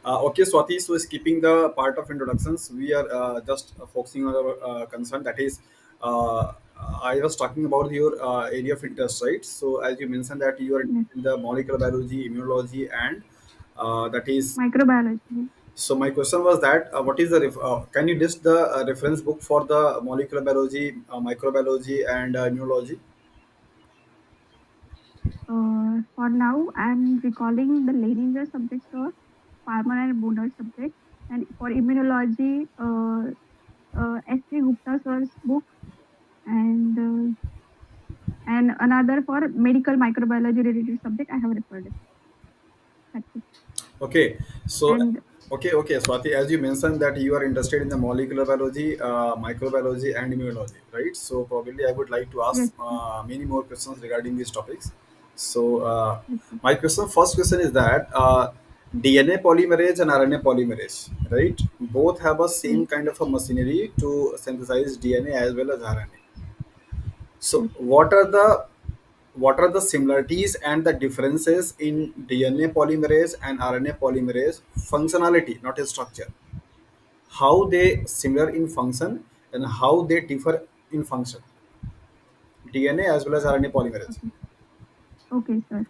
Okay, Swati. So, skipping the part of introductions, we are just focusing on our concern. That is, uh, I was talking about your area of interest, right? So, as you mentioned that you are Yes, in the molecular biology, immunology, and that is. microbiology. So, my question was that what is the can you list the reference book for the molecular biology, microbiology, and immunology? For now, I'm recalling the Leninger subject, sir, Farmer and Bonner subject, and for immunology, S.C. Gupta sir's book, and another for medical microbiology related subject. I have referred it. That's it. Okay, so And okay, Swati, as you mentioned that you are interested in the molecular biology, microbiology, and immunology, right? So probably I would like to yes, ask many more questions regarding these topics. So yes, sir. my first question is that DNA polymerase and RNA polymerase, right? Both have a Yes, same kind of a machinery to synthesize DNA as well as RNA. So yes. what are the similarities and the differences in DNA polymerase and RNA polymerase functionality, not a structure? How they similar in function and how they differ in function? DNA as well as RNA polymerase. Okay, okay, sir.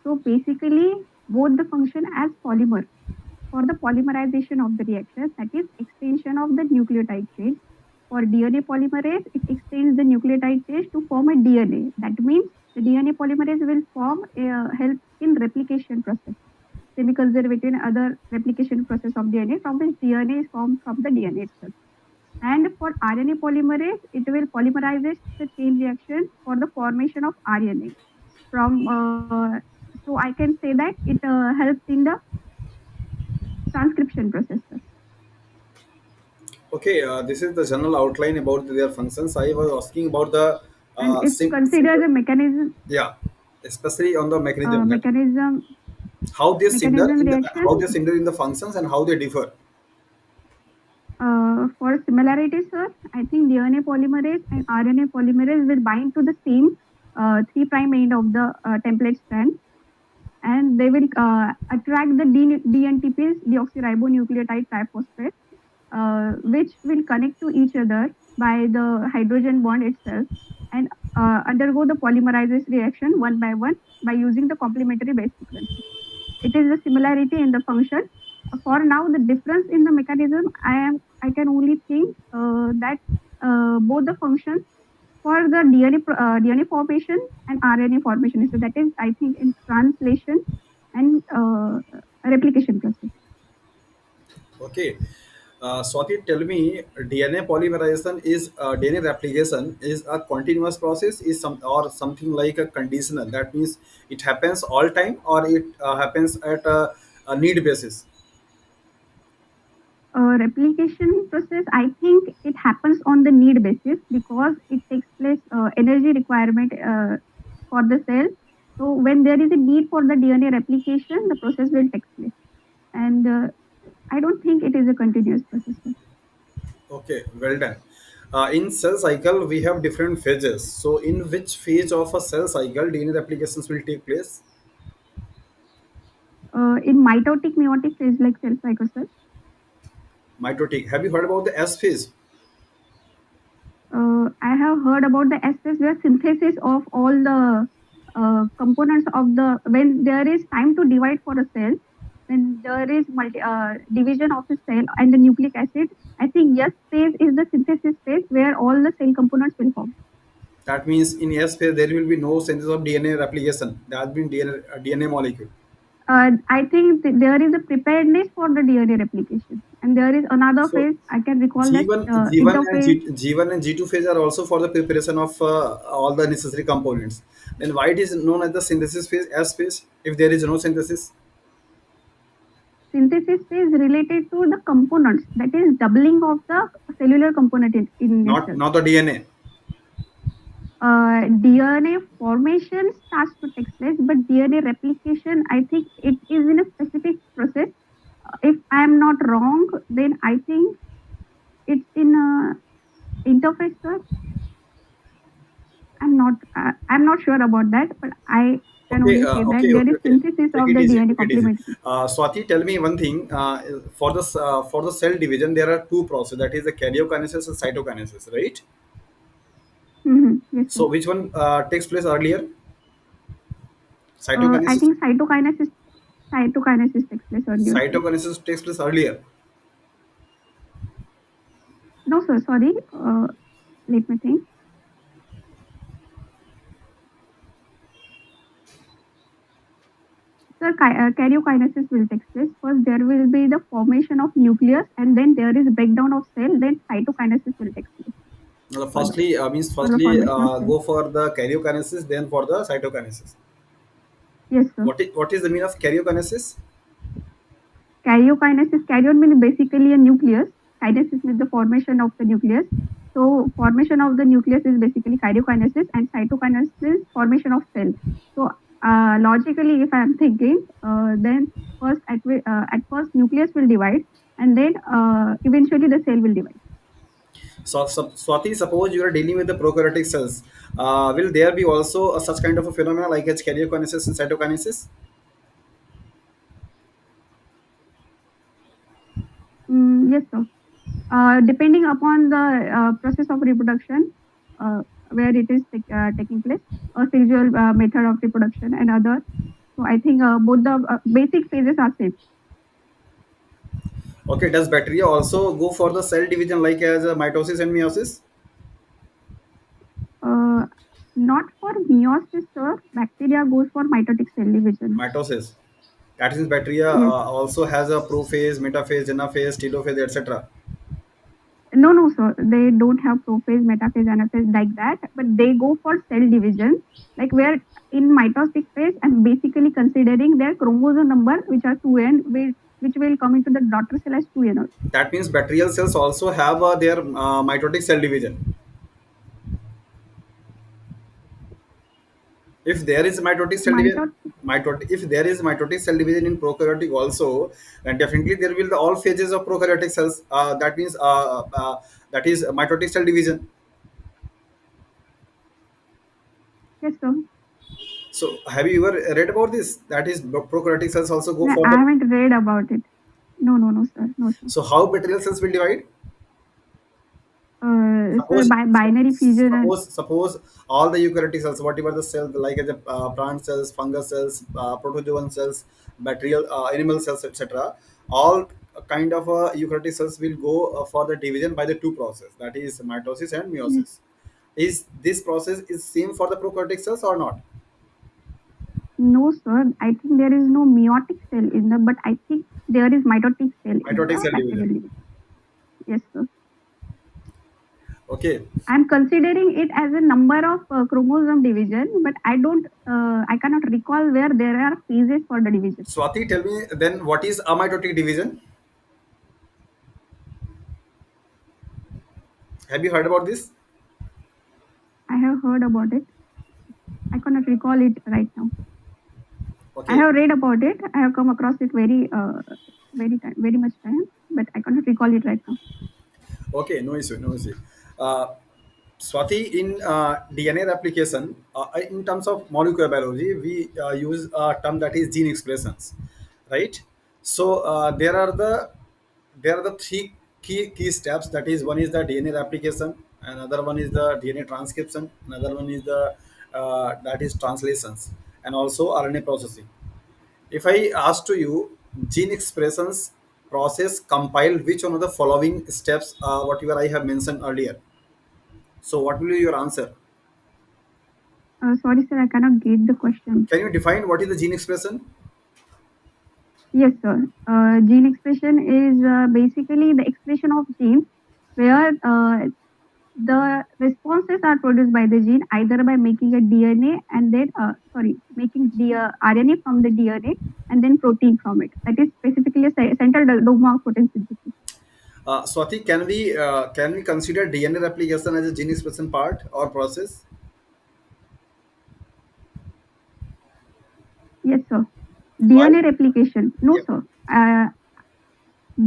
So basically, both the function as polymer for the polymerization of the reaction, that is extension of the nucleotide chain. For DNA polymerase, it extends the nucleotide chain to form a DNA. That means the DNA polymerase will form help in replication process, semi-conservative and other replication process of DNA from which DNA is formed from the DNA itself. And for RNA polymerase, it will polymerize the chain reaction for the formation of RNA. From so I can say that it helps in the transcription process. Okay, this is the general outline about their functions. I was asking about the And it's considered simple, a mechanism yeah, especially on the mechanism that mechanism how they similar mechanism in the reaction. how they similar in the functions and how they differ. For similarities, sir, I think DNA polymerase and RNA polymerase will bind to the same 3' end of the template strand, and they will attract the DNTPs, deoxyribonucleotide triphosphate, which will connect to each other by the hydrogen bond itself and undergo the polymerization reaction one by one by using the complementary base sequences. It is the similarity in the function. For now, the difference in the mechanism, I can only think that both the functions for the DNA formation and RNA formation. So that is, I think, in translation and replication process. Okay. Swati, tell me, DNA polymerization is DNA replication is a continuous process, is some or something like a conditional. That means it happens all time or it happens at a need basis. Replication process, I think it happens on the need basis because it takes place energy requirement for the cell. So when there is a need for the DNA replication, the process will take place. And I don't think it is a continuous process, sir. Okay, well done. In cell cycle, we have different phases. So, in which phase of a cell cycle DNA replications will take place? In mitotic meiotic phase like cell cycle, sir, Mitotic. Have you heard about the S phase? I have heard about the S phase where synthesis of all the components of the when there is time to divide for a cell, when there is division of the cell and the nucleic acid. I think S phase is the synthesis phase where all the cell components will form. That means in S phase there will be no synthesis of DNA replication. There has been DNA molecule. I think there is a preparedness for the DNA replication, and there is another So phase. I can recall that G1, G1 and interphase. G1 and G2 phase are also for the preparation of all the necessary components. Then why it is known as the synthesis phase, S phase, if there is no synthesis? Synthesis phase related to the components, that is doubling of the cellular component in itself. Not the DNA. DNA formation starts to take place, but DNA replication, I think it is in a specific process. If I am not wrong, then I think it's in a interface. Sir. I'm not. I'm not sure about that, but I can Okay, only say that okay, there okay, is okay. synthesis Take of it the easy. DNA Take it easy. complementary. Swati, tell me one thing. For the cell division, there are two processes. That is the karyokinesis and cytokinesis, right? Yes, sir. So, which one takes place earlier? I Cytokinesis. think cytokinesis takes place earlier, sir. Cytokinesis takes place earlier. No, sir. Sorry. Let me think. Sir, karyokinesis will take place. First, there will be the formation of nucleus, and then there is breakdown of cell. Then cytokinesis will take place further for the Firstly formation of cell. go for the karyokinesis, then for the cytokinesis. Yes, sir. What is the meaning of karyokinesis? Karyokinesis, karyon means basically a nucleus. Kinesis means the formation of the nucleus. So formation of the nucleus is basically karyokinesis, and cytokinesis is formation of cell. So logically, if I am thinking, then at first nucleus will divide, and then eventually the cell will divide. Swati, suppose you are dealing with the prokaryotic cells. Will there be also such kind of a phenomena like as karyokinesis and cytokinesis? Yes, sir. Depending upon the process of reproduction, uh, where it is taking place, a sexual method of reproduction and other. So I think both the basic phases are same. Okay, does bacteria also go for the cell division like as mitosis and meiosis? Uh, Not for meiosis, sir. Bacteria goes for mitotic cell division. Mitosis. That means bacteria Yes. also has a prophase, metaphase, anaphase, telophase, etc. No, no, sir. They don't have prophase, metaphase, anaphase like that, but they go for cell division, like where in mitotic phase and basically considering their chromosome number, which are 2n, which will come into the daughter cell as 2n. That means bacterial cells also have their mitotic cell division. If there is mitotic cell division, Mitotic. if there is mitotic cell division in prokaryotic also, then definitely there will be all phases of prokaryotic cells. That is mitotic cell division. Yes, sir. So have you ever read about this? That is prokaryotic cells also go No, for I the. haven't read about it. No, no, no, sir. No, sir. So how bacterial cells will divide? Sir, Suppose binary fusion and suppose all the eukaryotic cells, whatever the cells like the plant cells, fungus cells, protozoan cells, bacterial animal cells, etc. All kind of eukaryotic cells will go for the division by the two process, that is mitosis and yes. meiosis. Is this process is same for the prokaryotic cells or not? No, sir. I think there is no meiotic cell in the, but I think there is mitotic cell in Mitotic the cell bacterial division. division. Yes, sir. Okay. I'm considering it as a number of chromosome division, but I cannot recall where there are phases for the division. Swati, tell me then what is amitotic division? Have you heard about this? I have heard about it. I cannot recall it right now. I Okay. have read about it. I have come across it very much time, but I cannot recall it right now. Okay, no issue, no issue. Uh, Swati, in DNA replication, in terms of molecular biology, we use a term that is gene expressions, right? So there are the three key steps. That is, one is the DNA replication, another one is the DNA transcription, another one is the that is translations, and also RNA processing. If I ask to you, gene expressions process compile which one of the following steps, whatever I have mentioned earlier. So, what will be your answer? Sorry, sir, I cannot get the question. Can you define what is the gene expression? Yes, sir. Gene expression is basically the expression of genes where the responses are produced by the gene either by making a DNA and then, making the RNA from the DNA and then protein from it. That is specifically a central dogma of photosynthesis. Swati, can we consider DNA replication as a gene expression part or process? Yes, sir. Why? DNA replication. No, Yeah. sir.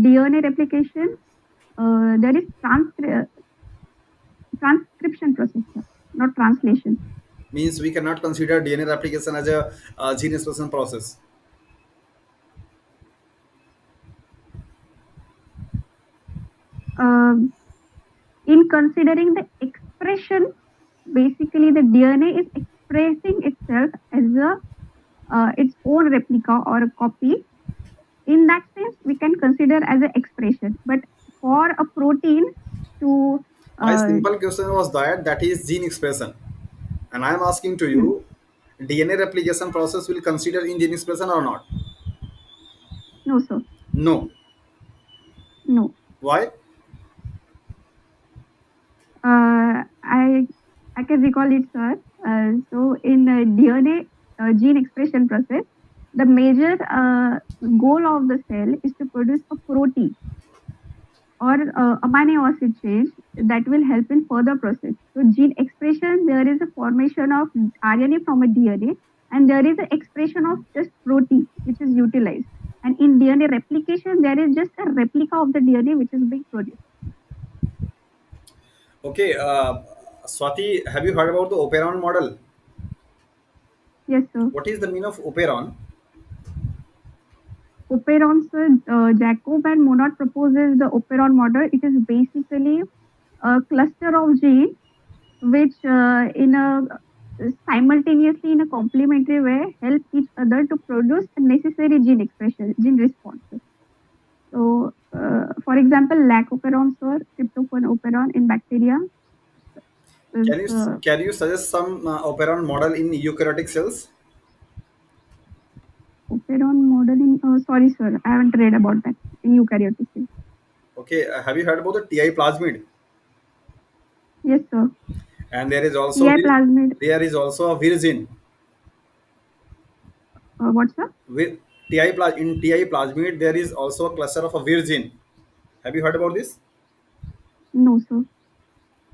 DNA replication, there is transcription process, sir, not translation. Means we cannot consider DNA replication as a gene expression process. Um, in considering the expression, basically the DNA is expressing itself as a its own replica or a copy. In that sense, we can consider as an expression. But for a protein to My uh, simple question was that is gene expression, and I am asking to hmm, you, DNA replication process will consider in gene expression or not? no, sir, No. no. Why? I can recall it, sir. So in DNA gene expression process, the major goal of the cell is to produce a protein or amino acid change that will help in further process. So gene expression, there is a formation of RNA from a DNA, and there is an expression of just protein which is utilized. And in DNA replication, there is just a replica of the DNA which is being produced. Okay, Swati, have you heard about the operon model? Yes, sir. What is the meaning of operon? Operon, sir, Jacob and Monod proposes the operon model. It is basically a cluster of genes which in a simultaneously in a complementary way help each other to produce a necessary gene expression, gene responses. So, for example, lac operon, sir, tryptophan operon in bacteria is Can you suggest some operon model in eukaryotic cells? operon model in. Sorry, sir, I haven't read about that in eukaryotic cells. Okay, have you heard about the Ti plasmid? Yes, sir. And there is also TI plasmid. a virgin. What's up? With in Ti plasmid there is also a cluster of a virgin. Have you heard about this? No, sir.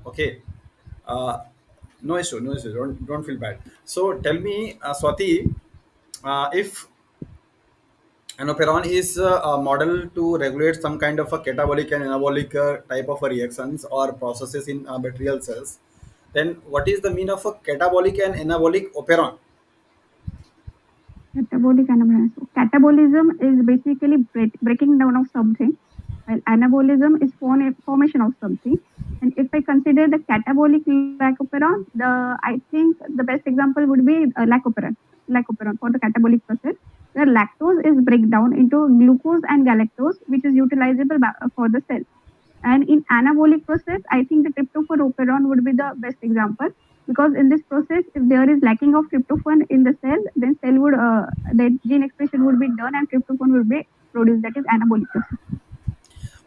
Okay, uh, no issue, no issue. Don't feel bad. So tell me, Swati, if an operon is a model to regulate some kind of a catabolic and anabolic type of a reactions or processes in bacterial cells, then what is the mean of a catabolic and anabolic operon? Catabolic anabolism. So catabolism is basically breaking down of something, while anabolism is formation of something. And if I consider the catabolic lacoperon, I think the best example would be lacoperon for the catabolic process, where lactose is break down into glucose and galactose, which is utilizable for the cell. And in anabolic process, I think the tryptophan operon would be the best example, because in this process, if there is lacking of tryptophan in the cell, then the gene expression would be done and tryptophan will be produced. That is anabolic process.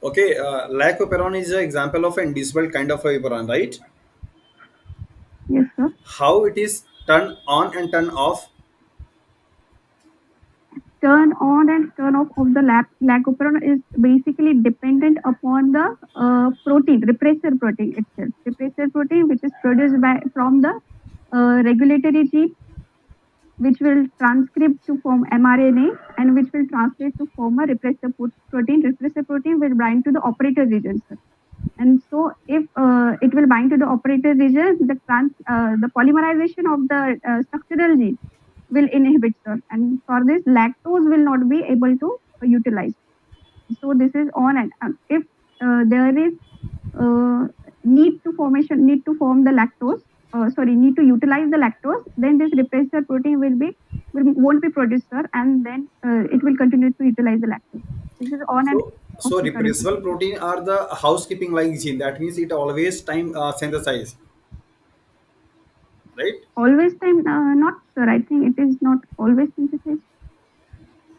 Okay, lac operon is an example of an indissolvable kind of a operon, right? Yes, sir. How it is turned on and turned off? Turn on and turn off of the lacoperon is basically dependent upon the protein, repressor protein itself. Repressor protein, which is produced by from the regulatory gene, which will transcript to form mRNA and which will translate to form a repressor protein. Repressor protein will bind to the operator region, sir. And so, if it will bind to the operator region, the polymerization of the structural gene will inhibit, sir. And for this, lactose will not be able to utilize. So this is on and if there is uh, need to form the lactose, need to utilize the lactose, then this repressor protein won't be produced, sir, and then it will continue to utilize the lactose. This is on and off So mechanism. repressible protein are the housekeeping like gene. That means it always time synthesize, right? Always time, not, sir. I think it is not always synthesized.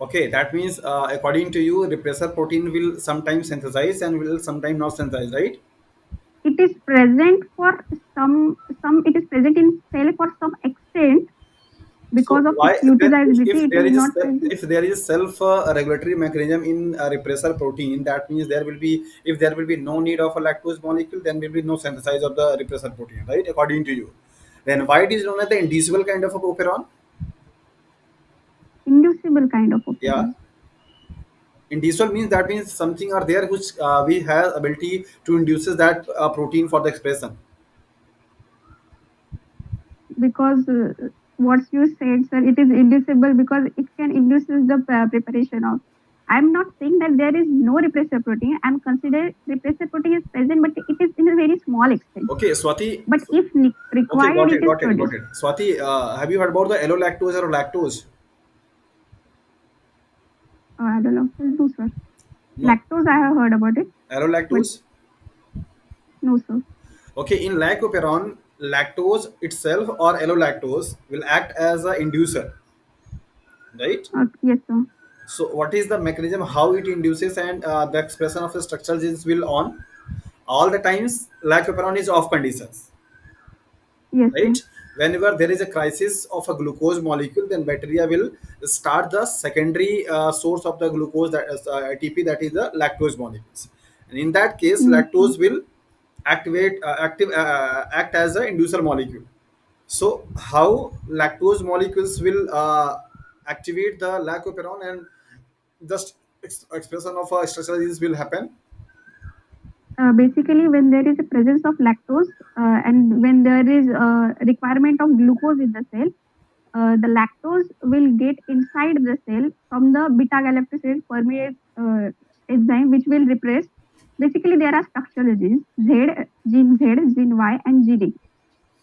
Okay, that means according to you, repressor protein will sometimes synthesize and will sometimes not synthesize, right? It is present for some. It is present in cell for some extent So because of why its then utilizability. if It there is is not present. if there is self regulatory mechanism in repressor protein, that means there will be if there will be no need of a lactose molecule, then will be no synthesis of the repressor protein, right? According to you, then why it is known as the indicible kind of a operon? Inducible kind of Yeah, operon. indicible means that means something are there which we have ability to induces that protein for the expression. because what you said, sir, it is inducible because it can induce the preparation of. I'm not saying that there is no repressor protein. I'm considering repressor protein is present, but it is in a very small extent. Okay, Swati. But if Okay, required, got it it, is got it, got produced. it. Swati, have you heard about the allolactose or lactose? I don't know. Do, sir. No, Lactose, I have heard about it, but allolactose. no, sir. Okay, in lycopyrone, lactose itself or allolactose will act as a inducer, right? Yes, sir. So, what is the mechanism how it induces and the expression of the structural genes will on? All the times, lycopyrone is off conditions, Yes, sir. right? Whenever there is a crisis of a glucose molecule, then bacteria will start the secondary source of the glucose, that is ATP, that is the lactose molecules. And in that case, Yes, sir. lactose will act as an inducer molecule. So how lactose molecules will activate the lycopyrone and just expression of a structural disease will happen. Basically, when there is a presence of lactose and when there is a requirement of glucose in the cell, the lactose will get inside the cell from the beta galactoside permeate enzyme, which will repress. Basically, there are structural genes gene Z, gene Y, and gene D.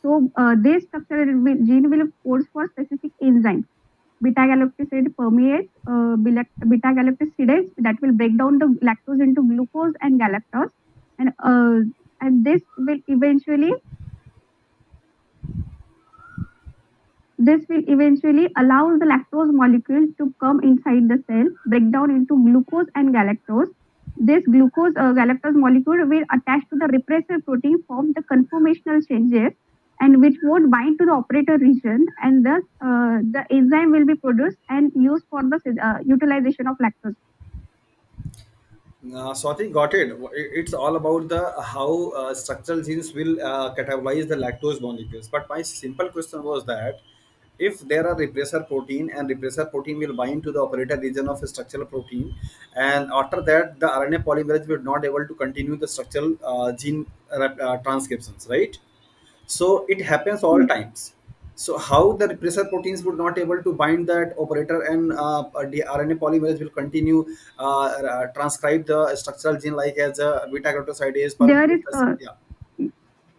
So, this gene will code for specific enzyme. Beta galactoside permeates beta galactosidase that will break down the lactose into glucose and galactose, and this will eventually allow the lactose molecule to come inside the cell, break down into glucose and galactose. This glucose galactose molecule will attach to the repressor protein, form the conformational changes, and which won't bind to the operator region, and thus the enzyme will be produced and used for the utilization of lactose. So I think got it. It's all about the how structural genes will catabolize the lactose molecules. But my simple question was that if there are repressor protein and repressor protein will bind to the operator region of a structural protein, and after that the RNA polymerase will not able to continue the structural gene transcriptions, right? So it happens all Yes. times. So how the repressor proteins would not able to bind that operator and the RNA polymerase will continue transcribe the structural gene like as a beta galactosidase per There is yeah.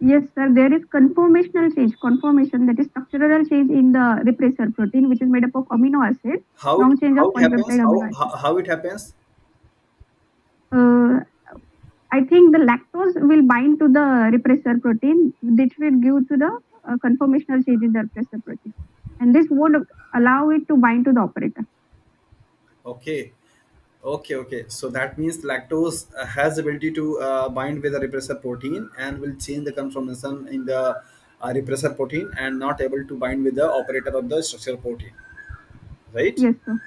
Yes, sir. There is conformational change, conformation that is structural change in the repressor protein, which is made up of amino acid, How long change how of it happens? polypeptide amino acid. How it happens? Uh, I think the lactose will bind to the repressor protein, which will give to the conformational change in the repressor protein, and this would allow it to bind to the operator. Okay. Okay, okay. So that means lactose has ability to bind with the repressor protein and will change the conformation in the repressor protein and not able to bind with the operator of the structural protein, right? Yes, sir.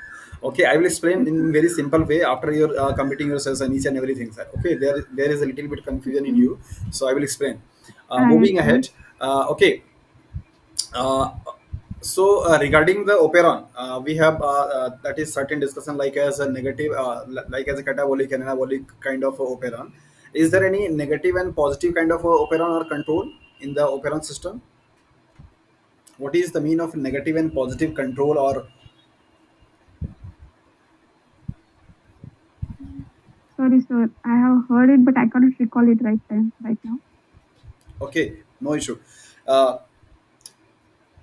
Okay, I will explain Yes, in sir. very simple way after you're completing your cells and each and everything, sir. Okay, there is a little bit confusion in Okay. you, so I will explain. I Moving agree. ahead, okay. Uh, so regarding the operon, we have that is certain discussion like as a negative, like as a catabolic and anabolic kind of operon. Is there any negative and positive kind of operon or control in the operon system? What is the mean of negative and positive control or Sorry, sir. I have heard it, but I cannot recall it right now. okay, no issue. Uh,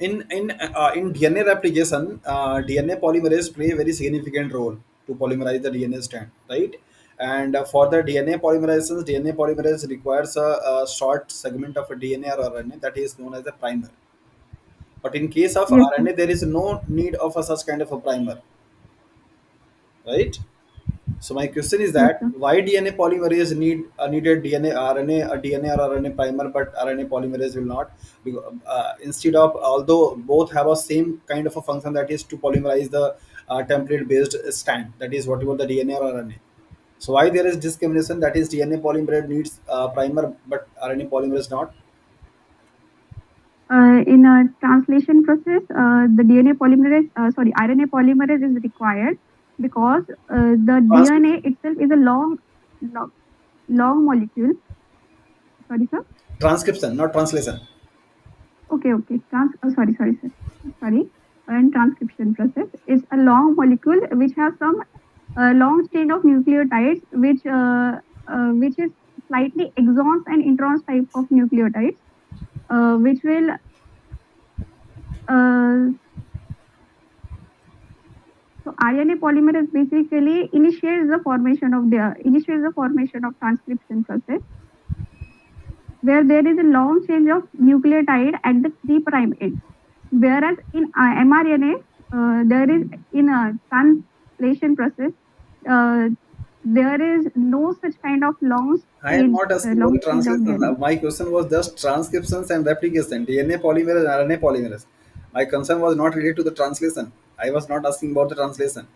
in DNA replication, DNA polymerase play a very significant role to polymerize the DNA strand, right? And for the DNA polymerase requires a short segment of a DNA or RNA that is known as a primer. But in case of Yes, sir. RNA, there is no need of a such kind of a primer, right? So my question is Yes, that sir. why DNA polymerase needed DNA RNA a DNA or RNA primer, but RNA polymerase will not. Instead of although both have a same kind of a function that is to polymerize the template based strand, that is whatever the DNA or RNA. So why there is discrimination, that is DNA polymerase needs primer but RNA polymerase not. In a translation process, the DNA polymerase, sorry, RNA polymerase is required because the DNA Transcription, itself is a long, long molecule. Sorry, sir. transcription, not translation. Okay. Sorry. And transcription process is a long molecule which has some long chain of nucleotides, which is slightly exons and introns type of nucleotides, which will uh, so RNA polymerase basically initiates the formation of transcription process where there is a long chain of nucleotide at the 3 prime end. Whereas in mRNA, there is in a translation process, uh, there is no such kind of I am not asking about long the change of translation. DNA. My question was just transcriptions and replication, DNA polymerase and RNA polymerase. My concern was not related to the translation. I was not asking about the translation.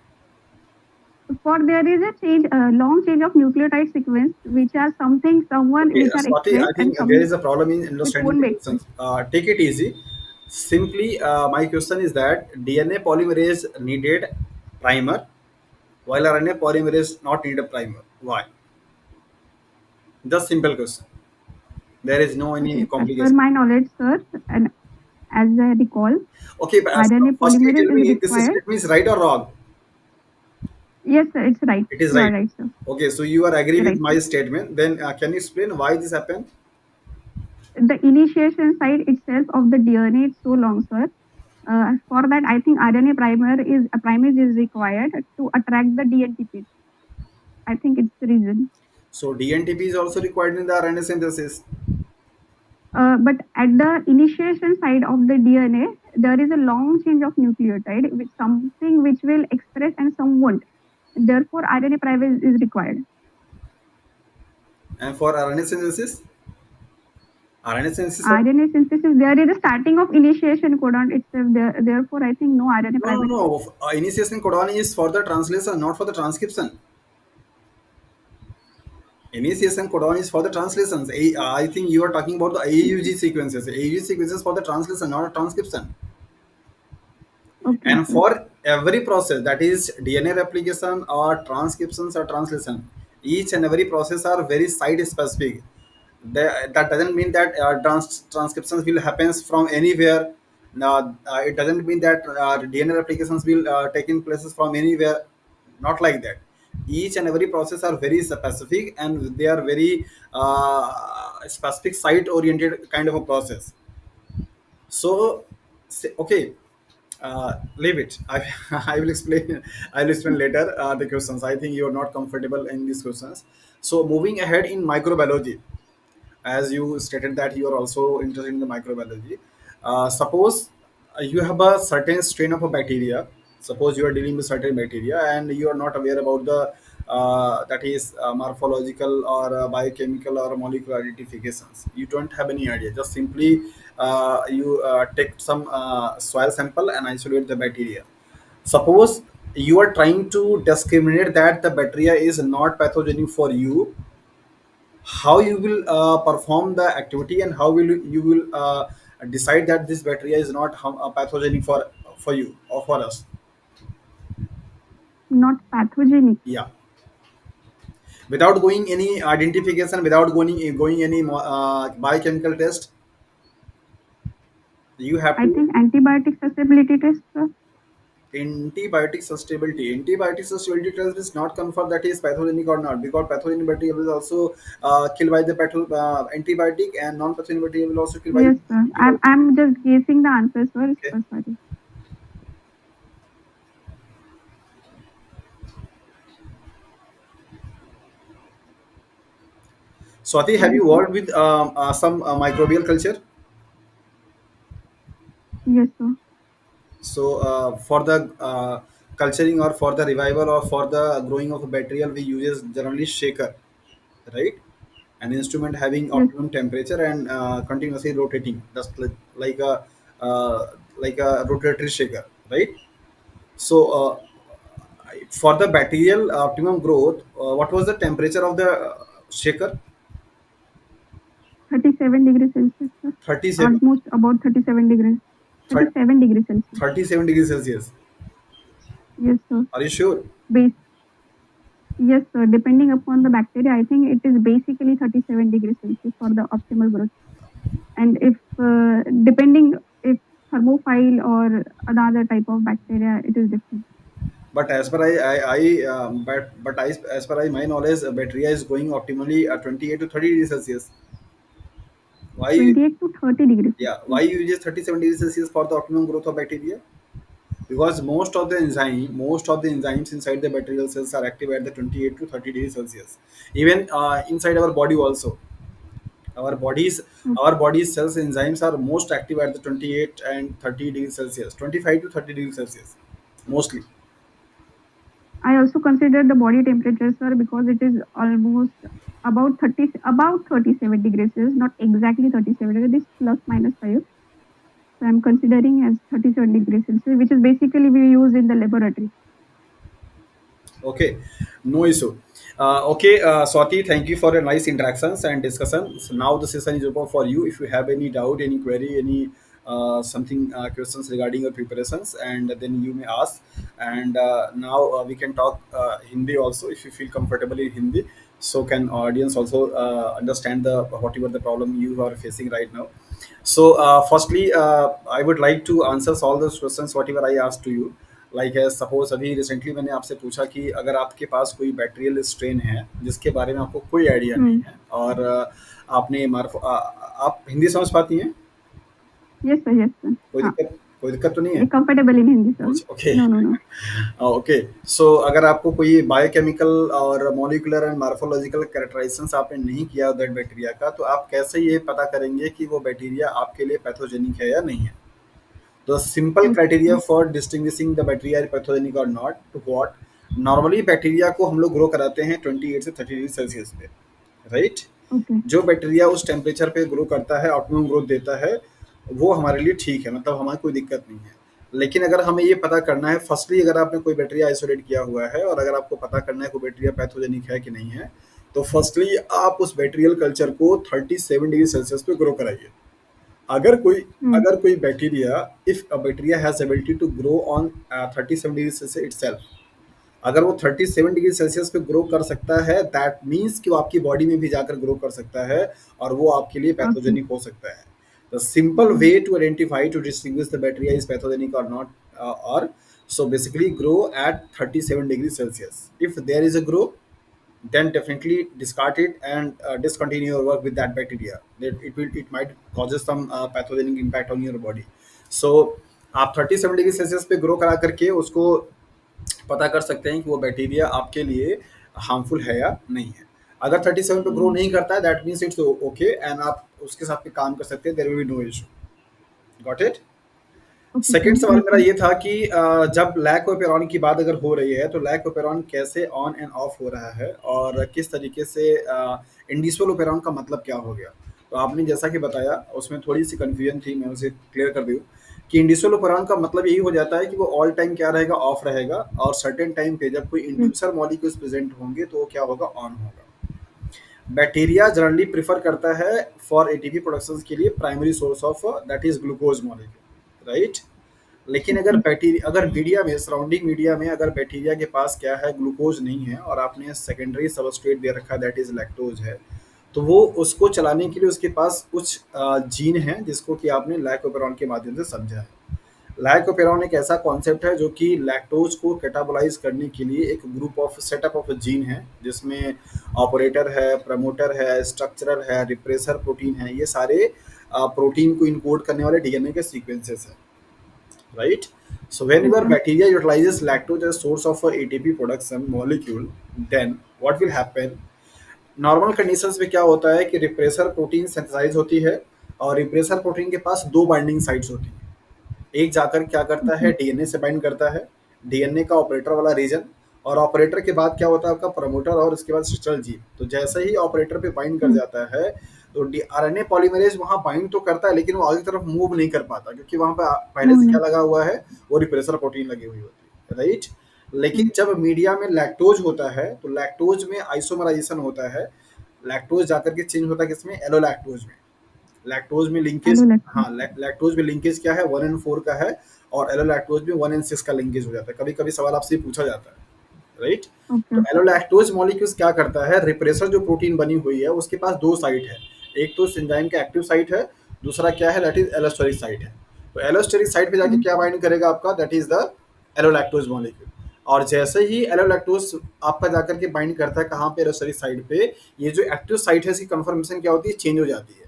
For there is a long change of nucleotide sequence, which are Okay, which are Swati, I expressed and think there some is a problem in which understanding won't the be expressed. questions. Take it easy. Simply, my question is that DNA polymerase needed primer, while RNA polymerase not need a primer. Why? Just simple question. There is no any Okay, as per complication. my knowledge, sir, and as I recall, Okay, but RNA firstly, polymerase tell is me this required. statement is right or wrong. Yes, sir, it's right. It is You are right. right, sir. Okay, so you are agree with Right, my sir. statement. Then can you explain why this happened? The initiation site itself of the DNA is so long, sir. For that, I think RNA primase is required to attract the DNTPs. I think it's the reason. So DNTP is also required in the RNA synthesis. But at the initiation side of the DNA, there is a long change of nucleotide, which something which will express and some won't. Therefore, RNA primase is required. And for RNA synthesis, RNA synthesis. RNA synthesis, there is a starting of initiation codon itself. Therefore, I think no RNA No, no, primase. no. Initiation codon is for the translation, not for the transcription. Initiation codon is for the translations. I think you are talking about the AUG sequences. AUG sequences for the translation, not transcription. Okay, And sir. for every process, that is DNA replication or transcriptions or translation, each and every process are very site specific. That doesn't mean that transcriptions will happen from anywhere. Now, it doesn't mean that DNA replications will taking places from anywhere. Not like that. Each and every process are very specific and they are very specific site oriented kind of a process. So, okay, leave it. I will explain. I will explain later the questions. I think you are not comfortable in these questions. So, moving ahead in microbiology, as you stated that you are also interested in the microbiology. Suppose you have a certain strain of a bacteria. Suppose you are dealing with certain bacteria and you are not aware about the that is morphological or biochemical or molecular identifications. You don't have any idea. Just simply you take some soil sample and isolate the bacteria. Suppose you are trying to discriminate that the bacteria is not pathogenic for you, how you will perform the activity and how will you will decide that this bacteria is not pathogenic for you or for us. Not pathogenic. Yeah, without going any identification, without going any biochemical test, you have I to. think antibiotic susceptibility test, sir. Antibiotic susceptibility test is not confirmed that is pathogenic or not, because pathogenic bacteria will also kill by the antibiotic, and non-pathogenic bacteria will also kill by Yes, sir. I'm antibiotic. I'm just guessing the answer, sir. Okay. So sorry. Swati, have Sorry, you sir. worked with some microbial culture? Yes, sir. So, for the culturing or for the revival or for the growing of a bacterial, we use generally shaker, right? An instrument having Yes, optimum temperature and continuously rotating, just like a uh, like a rotatory shaker, right? So, for the bacterial optimum growth, what was the temperature of the shaker? 37 degrees Celsius, sir. 37, Almost about 37 degrees. 37 degrees Celsius. 37 degrees Celsius. Yes, sir. Are you sure? Base. Yes, depending upon the bacteria, I think it is basically 37 degrees Celsius for the optimal growth. And if depending if thermophile or another type of bacteria, it is different. But as per as per my knowledge, bacteria is going optimally at 28 to 30 degrees Celsius. Why? 28 to 30 degrees Yeah, why Celsius. you use 37 degrees Celsius for the optimum growth of bacteria? Because most of the enzymes inside the bacterial cells are active at the 28 to 30 degrees Celsius. Even inside our body also, our bodies Okay. our body's cells enzymes are most active at the 28 and 30 degrees Celsius, 25 to 30 degrees Celsius mostly. I also consider the body temperature, sir, because it is almost about 37 degrees Celsius, not exactly 37 degrees, it's plus minus 5. So I'm considering as 37 degrees Celsius, which is basically we use in the laboratory. Okay, no issue. Okay, Swati, thank you for your nice interactions and discussion. So now the session is open for you. If you have any doubt, any query, any something questions regarding your preparations, and then you may ask. And now we can talk Hindi also if you feel comfortable in Hindi. So can audience also understand the whatever the problem you are facing right now. So, firstly, I would like to answer all those questions whatever I asked to you. Like है suppose अभी recently मैंने आपसे पूछा कि अगर आपके पास कोई bacterial strain है जिसके बारे में आपको कोई आइडिया नहीं Hmm. है और आपने आप हिंदी समझ पाती हैं? Yes, sir. Yes, sir. हाँ, कोई दिक्कत तो नहीं है? comfortable in Hindi, sir. Okay. No, no, no. Okay, so अगर आपको कोई बायोकेमिकल और मॉलिक्यूलर एंड मार्फोलॉजिकल कैरेक्टराइजेशंस आपने नहीं किया दैट बैक्टीरिया का, तो आप कैसे ये पता करेंगे कि वो बैक्टीरिया आपके लिए पैथोजेनिक है या नहीं है? The simple criteria Okay. for distinguishing the bacteria is pathogenic or not to what? Normally bacteria को हम लोग ग्रो कराते हैं 28 से 30 डिग्री सेल्सियस पे, राइट? Okay. जो बैक्टीरिया उस टेम्परेचर पे ग्रो करता है, ऑप्टिमम ग्रोथ देता है, वो हमारे लिए ठीक है, मतलब हमारी कोई दिक्कत नहीं है। लेकिन अगर हमें ये पता करना है, फर्स्टली अगर आपने कोई बैक्टीरिया आइसोलेट किया हुआ है और अगर आपको पता करना है कोई बैक्टीरिया पैथोजेनिक है कि नहीं है, तो फर्स्टली आप उस बैक्टीरियल कल्चर को 37 डिग्री सेल्सियस पे ग्रो कराइए। अगर कोई Hmm. अगर कोई bacteria, if a bacteria has ability to grow on 37 degree Celsius itself, अगर वो 37 डिग्री सेल्सियस पे ग्रो कर सकता है, दैट मीन्स कि वो आपकी बॉडी में भी जाकर ग्रो कर सकता है और वो आपके लिए Okay. पैथोजेनिक हो सकता है। The simple Hmm. Way to identify to distinguish the bacteria is pathogenic और नॉट, और so basically grow at 37 degrees Celsius. If there is a grow, then definitely discard it and discontinue your work with that bacteria. It might causes some pathogenic impact on your body. So आप 37 degree Celsius पे grow करा करके उसको पता कर सकते हैं कि वो बैक्टीरिया आपके लिए हार्मफुल है या नहीं है। अगर 37 पे ग्रो Hmm. नहीं करता है, that means it's okay and आप उसके साथ पे काम कर सकते हैं, there will be no issue. Got it? Okay, sir. Second सवाल Yes, मेरा sir. ये था कि जब लैक ओपेरॉन की बात अगर हो रही है तो लैक ओपेरॉन कैसे ऑन एंड ऑफ हो रहा है और किस तरीके से इंडिसोल ओपेरॉन का मतलब क्या हो गया? तो आपने जैसा कि बताया उसमें थोड़ी सी कन्फ्यूजन थी, मैं उसे क्लियर कर दूँ कि इंडिसोल ओपेरॉन का मतलब यही हो जाता है कि वो ऑल टाइम क्या रहेगा, ऑफ रहेगा, और सर्टेन टाइम पे जब कोई Yes. इंड्यूसर मॉलिक्यूल्स प्रेजेंट होंगे तो वो क्या होगा, ऑन होगा। बैक्टीरिया जनरली प्रेफर करता है फॉर एटीपी प्रोडक्शन के लिए primary source of that is glucose molecule, right? लेकिन अगर Okay. बैक्टीरिया, अगर मीडिया में, सराउंडिंग मीडिया में अगर बैक्टीरिया के पास क्या है, ग्लूकोज नहीं है और आपने सेकेंडरी सबस्ट्रेट दे रखा है दैट इज लैक्टोज है, तो वो उसको चलाने के लिए उसके पास कुछ जीन है जिसको कि आपने लैकोपेरॉन के माध्यम से समझा है। लाइकोपेरॉन एक ऐसा कॉन्सेप्ट है जो कि लैक्टोज को कैटाबोलाइज करने के लिए एक group of setup of gene है, जिसमें ऑपरेटर है, प्रमोटर है, स्ट्रक्चरल है, रिप्रेसर प्रोटीन है, ये सारे प्रोटीन को इनकोड करने वाले डीएनए के सीक्वेंसेस हैं, right? So whenever Okay. bacteria utilizes lactose as source of a ATP production molecule, then what will happen? Normal conditions में क्या होता है कि रिप्रेसर प्रोटीन सिंथेसाइज होती है और रिप्रेसर प्रोटीन के पास दो बाइंडिंग साइट्स होती हैं। एक जाकर क्या करता है, Okay. डीएनए से बाइंड करता है, डीएनए का ऑपरेटर वाला रीजन, और ऑपरेटर के बाद क्या होता है आपका प्रमोटर और उसके बाद सिस्टल जीन। तो जैसे ही ऑपरेटर पे बाइंड कर Hmm. जाता है तो आरएनए पॉलीमरेज वहां बाइंड तो करता है लेकिन वो आगे की तरफ मूव नहीं कर पाता, क्योंकि वहां पे पहले से Moving. क्या लगा हुआ है, वो रिप्रेसर प्रोटीन लगी हुई होती है, राइट? लेकिन Hmm. जब मीडिया में लैक्टोज होता है तो लैक्टोज में आइसोमराइजेशन होता है, लैक्टोज जाकर के चेंज होता है किसमें, एलोलैक्टोज में। लैक्टोज में लिंकेज, Allolactic. हाँ, लैक्टोज में लिंकेज क्या है, 1 and 4 का है, और एलोलैक्टोज में 1 and 6 का लिंकेज हो जाता है। कभी कभी सवाल आपसे पूछा जाता है, राइट? Okay. तो Okay. एलोलैक्टोज मॉलिक्यूल्स क्या करता है, रिप्रेसर जो प्रोटीन बनी हुई है उसके पास दो साइट है, एक तो इस एंजाइम का एक्टिव साइट है, दूसरा क्या है दैट इज एलोस्टेरिक साइट है। तो एलोस्टेरिक साइट पे जाके क्या बाइंड करेगा आपका, दैट इज द एलोलैक्टोज मॉलिक्यूल। और जैसे ही एलोलैक्टोज आपका जाकर के बाइंड करता है कहाँ पे, एलोस्टेरिक साइट पे, ये जो एक्टिव साइट है इसकी कन्फर्मेशन क्या होती है, चेंज हो जाती है।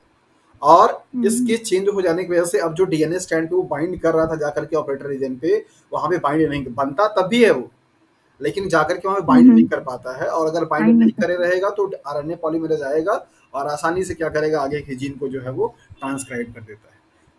और हम्म, इसके चेंज हो जाने की वजह से अब जो डीएनए स्ट्रैंड पे वो बाइंड कर रहा था जाकर के ऑपरेटर रीजन पे, वहां पे बाइंड नहीं बनता तब भी है वो, लेकिन जाकर के वहां पे बाइंड नहीं हम्म, कर पाता है। और अगर बाइंड बाइंड नहीं नहीं कर करे पाते। रहेगा तो आरएनए पॉलीमरेज आएगा और आसानी से क्या करेगा, आगे के जीन को जो है वो ट्रांसक्राइब कर देता है।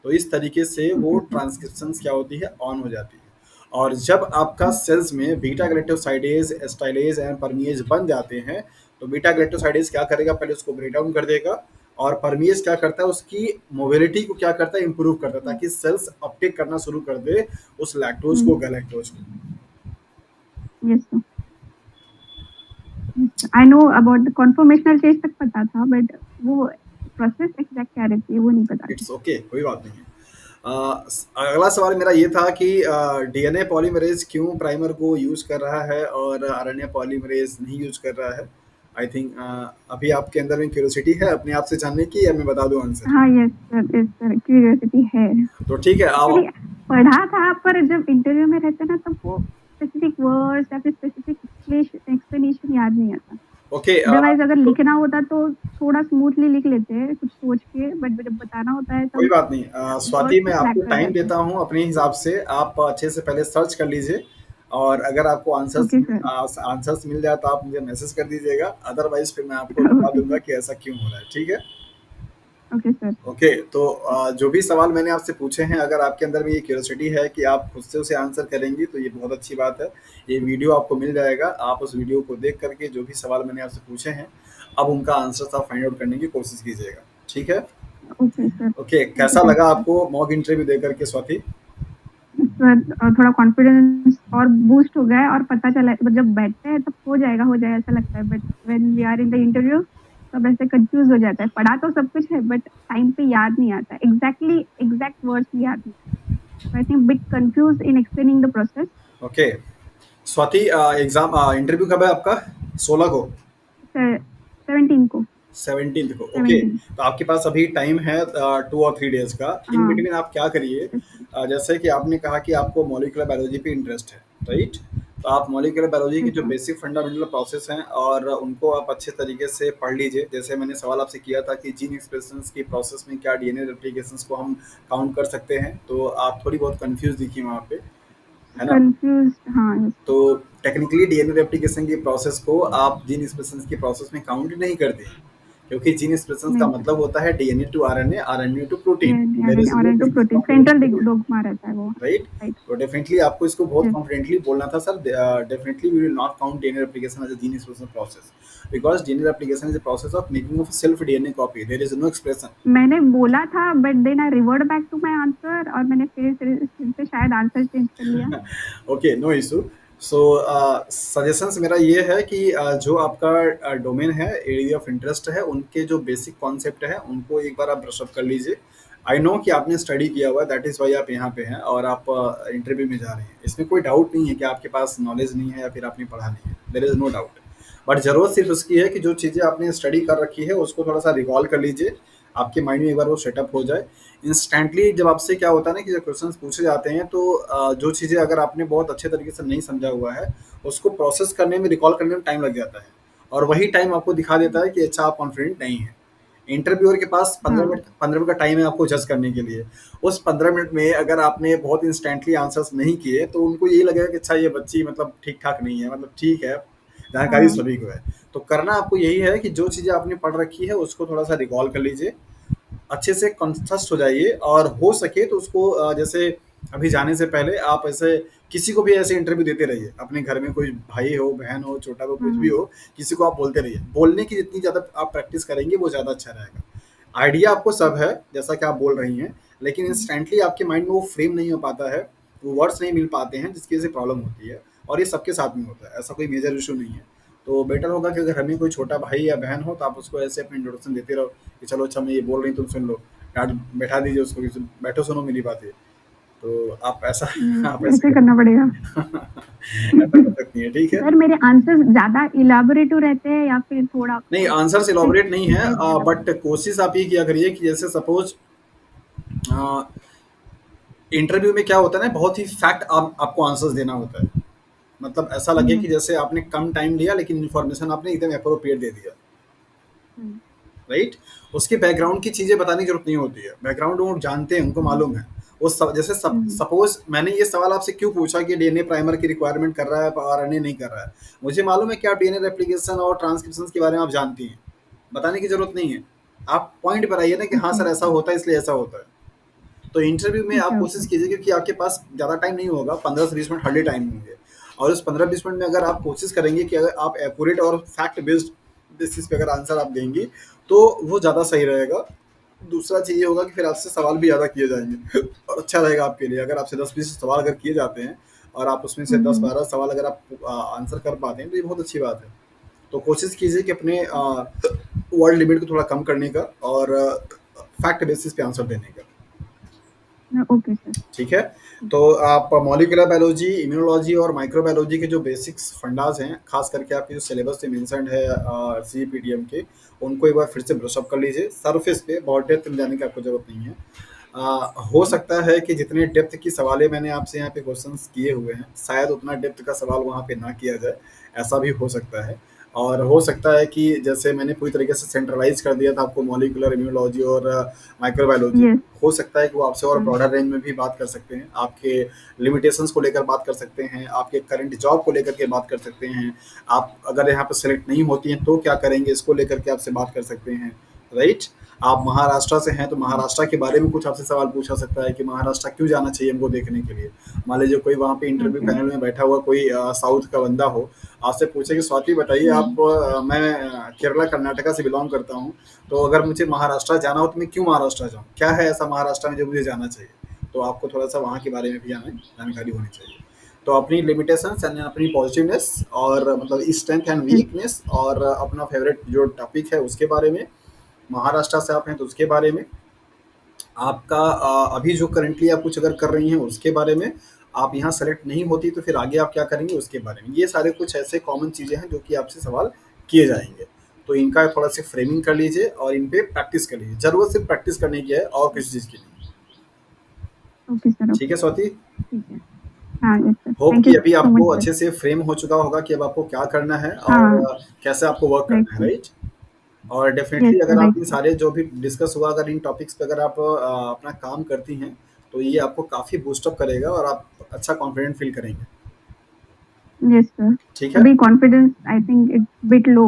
तो इस तरीके से वो ओके सर। ट्रांसक्रिप्शन क्या होती है, ऑन हो जाती है। और जब आपका सेल्स में बीटा गैलेक्टोसाइडेज, एस्टाइलेज एंड परमिएज बन जाते हैं, तो बीटा गैलेक्टोसाइडेज क्या करेगा, पहले उसको ब्रेक डाउन कर देगा, और परमिएज क्या करता है, उसकी मोबिलिटी को क्या करता है, इंप्रूव करता है, ताकि सेल्स अपटेक करना शुरू कर दे उस लैक्टोज को, गैलेक्टोज को। Yes sir, I know about the conformational change तक पता था, बट वो प्रोसेस एग्जैक्ट क्या रहती है वो नहीं पता था। इट्स ओके, कोई बात नहीं है। अगला सवाल मेरा ये था कि डीएनए पॉलीमरेज क्यों प्राइमर को यूज कर रहा है और आरएनए पॉलीमरेज नहीं यूज कर रहा है। आई थिंक अभी आपके अंदर में क्यूरियोसिटी है अपने आप से जानने की, या मैं बता दूं आंसर। हाँ यस सर, क्यूरियोसिटी है। तो ठीक है एक्चुअली आप। पढ़ा था, पर जब इंटरव्यू में रहते ना तब वो स्पेसिफिक वर्ड्स या फिर स्पेसिफिक एक्सप्लेनेशन याद नहीं आता। ओके अदरवाइज अगर तो लिखना होता तो थोड़ा स्मूथली लिख लेते हैं कुछ सोच के, बट जब बताना होता है कोई तब बात नहीं, स्वाति वर्ड्स मैं लैग आपको कर टाइम जाते हैं। देता हूँ अपने हिसाब से, आप अच्छे से पहले सर्च कर लीजिए, और अगर आपको आंसर्स ओके सर। आंसर्स मिल जाए तो आप मुझे मैसेज कर दीजिएगा, अदरवाइज फिर मैं आपको बता ओके दूंगा सर। कि ऐसा क्यों हो रहा है, ठीक है। Okay sir. ओके तो जो भी सवाल मैंने आपसे पूछे हैं, अगर आपके अंदर में ये क्यूरियोसिटी है कि आप खुद से उसे आंसर करेंगी, तो ये बहुत अच्छी बात है। ये वीडियो आपको मिल जाएगा, आप उस वीडियो को देख करके जो भी सवाल मैंने आपसे पूछे हैं, अब उनका आंसर आप फाइंड आउट करने की कोशिश कीजिएगा, ठीक है। Okay sir. Okay, thank you, कैसा थैंक लगा यू आपको मॉक इंटरव्यू दे करके स्वाति। सर। थोड़ा कॉन्फिडेंस और बूस्ट हो गया है, और पता चला जब बैठते हैं तब हो जाएगा ऐसा लगता है, but when we are in the interview तब ऐसे कंफ्यूज हो जाता है। पढ़ा तो सब कुछ है बट टाइम पे याद नहीं आता, एग्जैक्ट वर्ड्स याद नहीं। I think bit confuse in explaining the process. Okay Swati, exam interview कब है आपका, 16 को, सर 17 को। 17 को, ओके। 17। तो आपके पास अभी टाइम है 2 और 3 डेज का। इन हाँ। बिटवीन आप क्या करिए, जैसे कि आपने कहा कि आपको मॉलिक्यूलर बायोलॉजी पे इंटरेस्ट है, राइट। तो आप मॉलिक्यूलर बायोलॉजी के यस जो सर। बेसिक फंडामेंटल प्रोसेस हैं और उनको आप अच्छे तरीके से पढ़ लीजिए। जैसे मैंने सवाल आपसे किया था कि जीन एक्सप्रेशंस की प्रोसेस में क्या डीएनए रेप्लिकेशंस को हम काउंट कर सकते हैं, तो आप थोड़ी बहुत कंफ्यूज दिखी वहाँ पे, है ना। कंफ्यूज, हाँ यस तो सर। टेक्निकली डीएनए रेप्लिकेशन की प्रोसेस को आप जीन एक्सप्रेशन की प्रोसेस में काउंट नहीं करते, क्योंकि जीन एक्सप्रेशन का नहीं सर। मतलब होता है DNA to RNA, RNA to protein. There is no RNA difference protein of DNA central to protein, dogma रहता है वो। राइट। राइट। तो डेफिनेटली आपको इसको बहुत यस। कॉन्फिडेंटली बोलना था sir, definitely we will not count DNA replication as a gene expression process, because DNA replication is a process of making of self DNA copy, there is no expression. मैंने बोला था but then I revert back to my answer, और मैंने फिर से शायद answer change कर लिया। Okay, no issue. So suggestions मेरा ये है कि जो आपका डोमेन है, एरिया ऑफ इंटरेस्ट है, उनके जो बेसिक कॉन्सेप्ट है उनको एक बार आप ब्रशअप कर लीजिए। आई नो कि आपने स्टडी किया हुआ है, दैट इज़ वाई आप यहाँ पे हैं और आप इंटरव्यू में जा रहे हैं, इसमें कोई डाउट नहीं है कि आपके पास नॉलेज नहीं है या फिर आपने पढ़ा नहीं है, there is no doubt. But ज़रूरत सिर्फ उसकी है कि जो चीज़ें आपने स्टडी कर रखी है उसको थोड़ा सा रिकॉल कर लीजिए, आपके माइंड में एक बार वो सेटअप हो जाए। इंस्टेंटली जब आपसे क्या होता है ना कि जब क्वेश्चंस पूछे जाते हैं, तो जो चीज़ें अगर आपने बहुत अच्छे तरीके से नहीं समझा हुआ है, उसको प्रोसेस करने में, रिकॉल करने में टाइम लग जाता है, और वही टाइम आपको दिखा देता है कि अच्छा आप कॉन्फिडेंट नहीं है। इंटरव्यूअर के पास हाँ। 15 मिनट का टाइम है आपको जज करने के लिए। उस 15 मिनट में अगर आपने बहुत इंस्टेंटली आंसर्स नहीं किए, तो उनको यही लगेगा कि अच्छा ये बच्ची मतलब ठीक ठाक नहीं है, मतलब ठीक है, जानकारी हाँ। सभी को है। तो करना आपको यही है कि जो चीज़ें आपने पढ़ रखी है उसको थोड़ा सा रिकॉल कर लीजिए, अच्छे से कॉन्शस हो जाइए, और हो सके तो उसको जैसे अभी जाने से पहले आप ऐसे किसी को भी ऐसे इंटरव्यू देते रहिए, अपने घर में कोई भाई हो, बहन हो, छोटा हो, कुछ भी हाँ। हो, किसी को आप बोलते रहिए। बोलने की जितनी ज़्यादा आप प्रैक्टिस करेंगे वो ज़्यादा अच्छा रहेगा। आइडिया आपको सब है जैसा कि आप बोल रही हैं, लेकिन इंस्टेंटली आपके माइंड में वो फ्रेम नहीं हो पाता है, वो वर्ड्स नहीं मिल पाते हैं, जिसकी वजह से प्रॉब्लम होती है। और ये सबके साथ में होता है, ऐसा कोई मेजर इशू नहीं है। तो बेटर होगा कि अगर हमें कोई छोटा भाई या बहन हो, तो आप उसको ऐसे अपनी इंट्रोडक्शन देते रहो कि चलो अच्छा मैं ये बोल रही हूँ तुम सुन लो, डांट बैठा दीजिए उसको कि बैठो सुनो मेरी बातें। तो आप ऐसा आप yes, ऐसे ऐसे कर करना पड़ेगा। ऐसा कर सकती हैं, ठीक है? सर मेरे आंसर्स ज़्यादा इलैबोरेटिव रहते हैं या फिर थोड़ा नहीं, आंसर्स स्ट्रिक्ट इलॉबरेट नहीं है, है ज़्यादा बट बोलना? कोशिश आप ये किया करिए कि जैसे सपोज़ इंटरव्यू में क्या होता है ना, बहुत ही फैक्ट आपको आंसर्स देना होता है। मतलब ऐसा लगे यस। कि जैसे आपने कम टाइम लिया लेकिन इन्फॉर्मेशन आपने एकदम एप्रोप्रिएट दे दिया, हुँ, राइट? उसके बैकग्राउंड की चीज़ें बताने की ज़रूरत नहीं होती है। बैकग्राउंड वो जानते हैं, उनको हुँ, मालूम है। वो सब जैसे हुँ, सपोज़ मैंने ये सवाल आपसे क्यों पूछा कि डीएनए प्राइमर की रिक्वायरमेंट कर रहा है और आरएनए नहीं कर रहा है। मुझे मालूम है कि आप डीएनए रेप्लिकेशन और ट्रांसक्रिप्शंस के बारे में आप जानती हैं। बताने की ज़रूरत नहीं है। आप पॉइंट पर आइए ना कि हाँ ओके, सर ऐसा होता है इसलिए ऐसा होता है। तो इंटरव्यू में आप ओके, कोशिश ओके, कीजिए, क्योंकि आपके पास ज़्यादा टाइम नहीं होगा, 15 से 20 मिनट हार्डली टाइम होंगे। और उस 15-20 मिनट में अगर आप कोशिश करेंगे कि अगर आप एक्यूरेट और फैक्ट बेस्ड बेसिस पे अगर आंसर आप देंगी, तो वो ज़्यादा सही रहेगा। दूसरा चीज़ ये होगा कि फिर आपसे सवाल भी ज़्यादा किए जाएंगे और अच्छा रहेगा आपके लिए। अगर आपसे 10-20 सवाल अगर किए जाते हैं और आप उसमें से हुँ, हुँ, 10-12 सवाल अगर आप आंसर कर पाते हैं, तो ये बहुत अच्छी बात है। तो कोशिश कीजिए कि अपने वर्ड लिमिट को थोड़ा कम करने का और फैक्ट बेसिस पे आंसर देने का। ओके सर, ठीक है? ठीक तो है। आप मॉलिक्यूलर बायोलॉजी, इम्यूनोलॉजी और माइक्रोबायोलॉजी के जो बेसिक्स फंडास हैं, खास करके आपके जो सिलेबस में मेंशन्ड है सीपीडीएम के, उनको एक बार फिर से ब्रश अप कर लीजिए। सरफेस पे बहुत डेप्थ में जाने की आपको ज़रूरत नहीं है। हो सकता है कि जितने डेप्थ की सवालें मैंने आपसे यहाँ पे क्वेश्चंस किए हुए हैं, शायद उतना डेप्थ का सवाल वहाँ पे ना किया जाए, ऐसा भी हो सकता है। और हो सकता है कि जैसे मैंने पूरी तरीके से सेंट्रलाइज़ कर दिया था आपको मॉलिक्यूलर, इम्यूनोलॉजी और माइक्रोबायोलॉजी, यस, हो सकता है कि वो आपसे और हुँ, ब्रॉडर रेंज में भी बात कर सकते हैं, आपके लिमिटेशंस को लेकर बात कर सकते हैं, आपके करंट जॉब को लेकर के बात कर सकते हैं, आप अगर यहाँ पर सेलेक्ट नहीं होती हैं तो क्या करेंगे, इसको लेकर के आपसे बात कर सकते हैं, राइट? आप महाराष्ट्र से हैं तो महाराष्ट्र के बारे में कुछ आपसे सवाल पूछा सकता है कि महाराष्ट्र क्यों जाना चाहिए हमको देखने के लिए। मान लीजिए कोई वहाँ पे इंटरव्यू ओके, पैनल में बैठा हुआ कोई साउथ का बंदा हो, आपसे पूछे कि स्वाति बताइए हुँ, आप, मैं केरला कर्नाटका से बिलोंग करता हूँ, तो अगर मुझे महाराष्ट्र जाना हो तो मैं क्यों महाराष्ट्र जाऊँ, क्या है ऐसा महाराष्ट्र में जो मुझे जाना चाहिए। तो आपको थोड़ा सा वहाँ के बारे में भी हमें जानकारी होनी चाहिए। तो अपनी लिमिटेशंस एंड अपनी पॉजिटिवनेस और मतलब स्ट्रेंथ एंड यस, वीकनेस और अपना फेवरेट जो टॉपिक है उसके बारे में, महाराष्ट्र से आप हैं तो उसके बारे में, आपका अभी जो करंटली आप कुछ अगर कर रही हैं उसके बारे में, आप यहाँ सेलेक्ट नहीं होती तो फिर आगे आप क्या करेंगे उसके बारे में। ये सारे कुछ ऐसे कॉमन चीज़ें हैं जो कि आपसे सवाल किए जाएँगे। तो इनका थोड़ा सा फ्रेमिंग कर लीजिए और इन पे प्रैक्टिस कर लीजिए। ज़रूरत सिर्फ़ प्रैक्टिस करने की है और किसी चीज़ की नहीं। ओके सर, ठीक ओके, है स्वाति? ठीक है। हाँ, यस सर, होप थैंक कि यू अभी सो आपको मच सर। अच्छे से फ्रेम हो चुका होगा कि अब आपको क्या करना है और हाँ, कैसे आपको वर्क राइट करना है, सर, राइट? और यस डेफ़िनेटली सर, अगर आप राइट इन सर, सारे जो भी डिस्कस हुआ, अगर इन टॉपिक्स पे अगर आप अपना काम करती हैं, तो ये आपको काफ़ी बूस्ट अप करेगा और आप अच्छा कॉन्फिडेंट फ़ील करेंगे। Yes sir. ठीक है? अभी confidence I think it's bit low,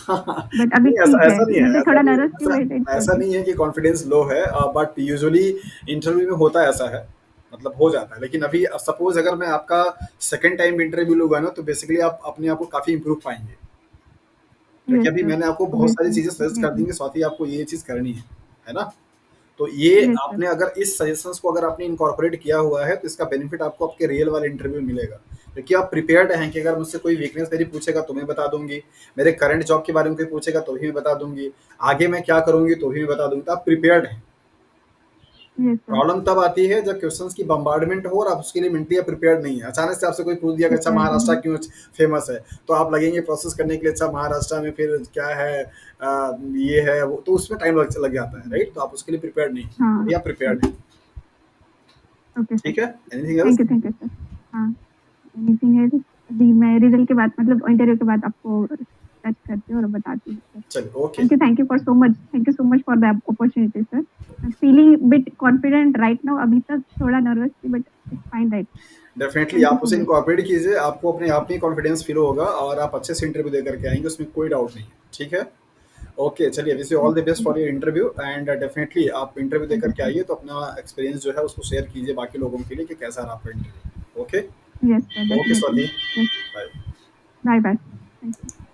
but अभी नहीं, ऐसा ठीक है, ऐसा नहीं है, मतलब ऐसा थोड़ा नहीं है, नर्वस थी ऐसा बट इट्स ऐसा ओके। नहीं है कि कॉन्फिडेंस लो है, बट यूजुअली इंटरव्यू में होता ऐसा है, मतलब हो जाता है। लेकिन अभी सपोज़ अगर मैं आपका सेकंड टाइम इंटरव्यू लूँगा ना, तो बेसिकली आप अपने आप को काफ़ी इम्प्रूव पाएँगे। क्योंकि यस अभी सर, मैंने आपको बहुत सारी ऑब्वियसली, चीज़ें सजेस्ट कर दी डेफिनिटली, कि स्वाति आपको ये चीज़ करनी है ना? तो ये यस सर, आपने अगर इस सजेशंस को अगर आपने इनकॉर्पोरेट किया हुआ है, तो इसका बेनिफिट आपको आपके रियल वाले इंटरव्यू में मिलेगा। क्योंकि आप प्रिपेयर्ड हैं कि अगर मुझसे कोई वीकनेस मेरी पूछेगा तो मैं बता दूँगी, मेरे करंट जॉब के बारे में कोई पूछेगा तो भी मैं बता दूँगी, आगे मैं क्या करूँगी तो भी मैं बता दूँगी, तो आप प्रिपेयर्ड हैं। यस सर, प्रॉब्लम तब आती है जब क्वेश्चंस की बम्बार्डमेंट हो और आप उसके लिए मेंटली प्रिपेयर्ड नहीं है। अचानक से आपसे कोई पूछ दिया कि अच्छा प्रिपेयर्ड महाराष्ट्र नहीं, क्यों फेमस है, तो आप लगेंगे प्रोसेस करने के लिए, अच्छा महाराष्ट्र में फिर क्या है, ये है वो, तो उसमें टाइम लग जाता है, राइट? तो आप उसके लिए प्रिपेयर्ड नहीं हैं। हाँ, अभी आप यस, प्रिपेयर्ड हैं। ओके सर, ठीक है? Anything else? Thank you sir. हाँ, एनीथिंग है अभी मैं रिजल्ट के बाद मतलब इंटरव्यू के बाद आपको टच करती हूँ और बताती हूँ सर। चलिए, okay. Thank you for so much, thank you so much for the opportunity sir. I am feeling bit confident right now, अभी तक थोड़ा नर्वस थी but it's fine right. Definitely thank you आप सो उसे मच। इनकॉर्पोरेट कीजिए, आपको अपने आप में ही कॉन्फिडेंस फील होगा और आप अच्छे से इंटरव्यू दे करके आएँगे, उसमें कोई डाउट नहीं है। ठीक है? ओके, चलिए wish you all the best for your interview and definitely आप इंटरव्यू थैंक देकर यू के सर। आइए तो अपना एक्सपीरियंस जो है उसको शेयर कीजिए बाकी लोगों के लिए कि कैसा रहा आपका interview. Okay? Yes sir, okay definitely. Swati, yes, bye. Bye bye. Thank you.